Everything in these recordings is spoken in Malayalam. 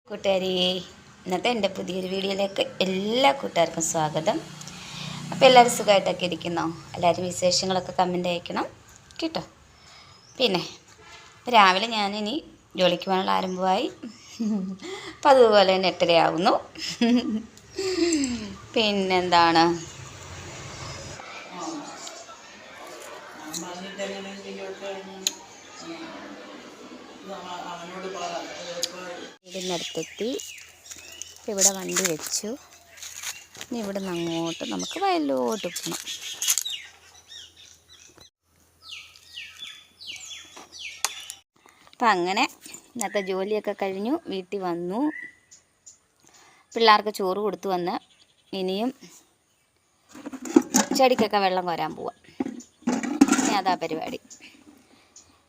കൂട്ടുകാരി, ഇന്നത്തെ എൻ്റെ പുതിയൊരു വീഡിയോയിലേക്ക് എല്ലാ കൂട്ടുകാർക്കും സ്വാഗതം. അപ്പോൾ എല്ലാവരും സുഖമായിട്ടൊക്കെ ഇരിക്കുന്നോ? എല്ലാവരും വിശേഷങ്ങളൊക്കെ കമൻ്റ് അയക്കണം കേട്ടോ. പിന്നെ രാവിലെ ഞാനിനി ജോലിക്ക് പോകാനുള്ള ആരംഭമായി. അപ്പം അതുപോലെ തന്നെ 8:30 ആവുന്നു. പിന്നെന്താണ്, വീടിനടുത്തെത്തി. ഇവിടെ വണ്ടി വെച്ചു. ഇനി ഇവിടെ നിന്ന് അങ്ങോട്ട് നമുക്ക് വയലിലോട്ട് പോകണം. അപ്പം അങ്ങനെ ഇന്നത്തെ ജോലിയൊക്കെ കഴിഞ്ഞു, വീട്ടിൽ വന്നു. പിള്ളേർക്ക് ചോറ് കൊടുത്തു വന്ന് ഇനിയും ചെടിക്കൊക്കെ വെള്ളം കോരാൻ പോവാം. ഇനി അതാ പരിപാടി.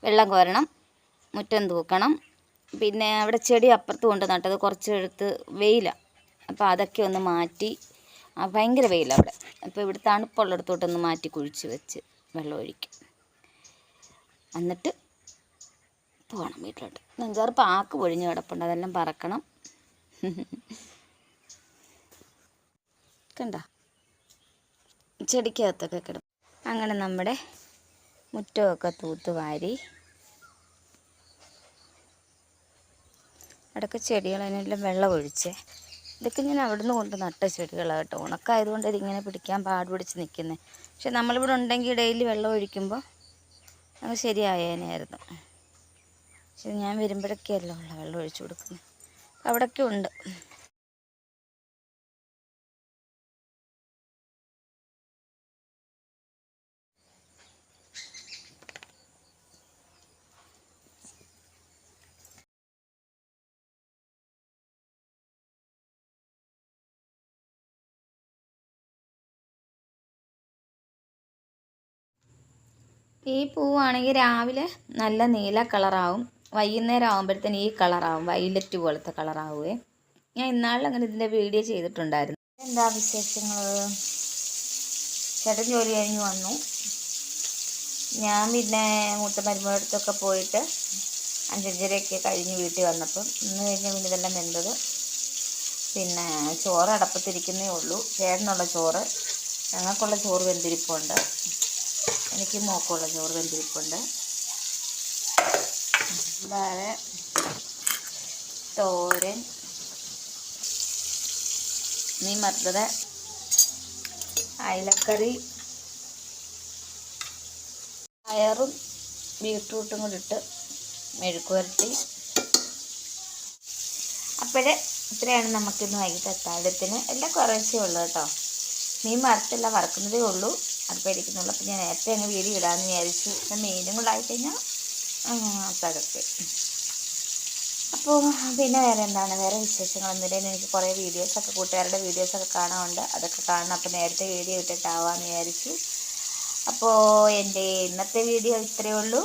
വെള്ളം കോരണം, മുറ്റം തൂക്കണം. പിന്നെ അവിടെ ചെടി അപ്പുറത്ത് കൊണ്ട് നട്ടത് കുറച്ചെടുത്ത് വെയിലാണ്. അപ്പോൾ അതൊക്കെ ഒന്ന് മാറ്റി, ഭയങ്കര വെയിലാണ് അവിടെ. അപ്പോൾ ഇവിടെ തണുപ്പുള്ളിടത്തോട്ടൊന്ന് മാറ്റി കുഴിച്ച് വെച്ച് വെള്ളം ഒഴിക്കും. എന്നിട്ട് പോകണം വീട്ടിലോട്ട്. 5-6 പാക്ക് പൊഴിഞ്ഞ് കിടപ്പുണ്ട്, അതെല്ലാം പറക്കണം. കണ്ട ചെടിക്കകത്തൊക്കെ കിടക്കും. അങ്ങനെ നമ്മുടെ മുറ്റമൊക്കെ തൂത്ത് വാരി അവിടെയൊക്കെ ചെടികൾ അതിനെല്ലാം വെള്ളം ഒഴിച്ചേ. ഇതൊക്കെ ഞാൻ അവിടെ നിന്ന് കൊണ്ട് നട്ട ചെടികളാണ് കേട്ടോ. ഉണക്കായതുകൊണ്ട് ഇതിങ്ങനെ പിടിക്കാൻ പാടുപിടിച്ച് നിൽക്കുന്നത്. പക്ഷെ നമ്മളിവിടെ ഉണ്ടെങ്കിൽ ഡെയിലി വെള്ളം ഒഴിക്കുമ്പോൾ അത് ശരിയായേനായിരുന്നു. പക്ഷെ ഞാൻ വരുമ്പോഴൊക്കെയല്ലോ ഉള്ള വെള്ളം ഒഴിച്ചു കൊടുക്കുന്നത്. അവിടെയൊക്കെ ഉണ്ട്. ഈ പൂവാണെങ്കിൽ രാവിലെ നല്ല നീല കളറാവും, വൈകുന്നേരം ആകുമ്പോഴത്തേന് ഈ കളറാവും, വൈലറ്റ് പോലത്തെ കളറാവുമേ. ഞാൻ ഇന്നാളിൽ അങ്ങനെ ഇതിൻ്റെ വീഡിയോ ചെയ്തിട്ടുണ്ടായിരുന്നു. എന്താ വിശേഷങ്ങൾ? ചേട്ടൻ ജോലി കഴിഞ്ഞ് വന്നു. ഞാൻ പിന്നെ മൂത്ത മരുമകളടുത്തൊക്കെ പോയിട്ട് 5:30 കഴിഞ്ഞ് വീട്ടിൽ വന്നപ്പം ഇന്ന് കഴിഞ്ഞ് പിന്നെ ഇതെല്ലാം വെന്തത്. പിന്നെ ചോറ് അടപ്പത്തിരിക്കുന്നേ ഉള്ളൂ. ചേട്ടനുള്ള ചോറ്, ഞങ്ങൾക്കുള്ള ചോറ് വെന്തിരിപ്പുണ്ട്. എനിക്ക് മോക്കുള്ള ചോറ് വെന്തിരിപ്പുണ്ട്. വേറെ തോരൻ, മീൻ വറുത്തത്, അയലക്കറി, പയറും ബീട്രൂട്ടും കൂടി ഇട്ട് മെഴുക്ക് പുരട്ടി. അപ്പോഴേ ഇത്രയാണ് നമുക്കിന്ന് വൈകിട്ട് അത്താഴത്തിന്. എല്ലാം കുറച്ചേ ഉള്ളൂ കേട്ടോ. മീൻ വറുത്തല്ല, വറക്കുന്നതേ ഉള്ളൂ, അടുപ്പിരിക്കുന്നുള്ളൂ. അപ്പം ഞാൻ നേരത്തെ അങ്ങ് വീഡിയോ ഇടാമെന്ന് വിചാരിച്ചു. മീനും കൂടെ ആയിക്കഴിഞ്ഞാൽ അത്താഴത്തെ. അപ്പോൾ പിന്നെ വേറെ എന്താണ്, വേറെ വിശേഷങ്ങളൊന്നുമില്ല. എനിക്ക് കുറേ വീഡിയോസൊക്കെ, കൂട്ടുകാരുടെ വീഡിയോസൊക്കെ കാണാറുണ്ട്, അതൊക്കെ കാണണം. അപ്പോൾ നേരത്തെ വീഡിയോ ഇട്ടിട്ടാവാമെന്ന് വിചാരിച്ചു. അപ്പോൾ എൻ്റെ ഇന്നത്തെ വീഡിയോ ഇത്രയേ ഉള്ളൂ.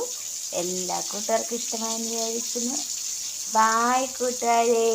എല്ലാ കൂട്ടുകാർക്കും ഇഷ്ടമായെന്ന് വിചാരിക്കുന്നു. ബായ് കൂട്ടുകാരേ.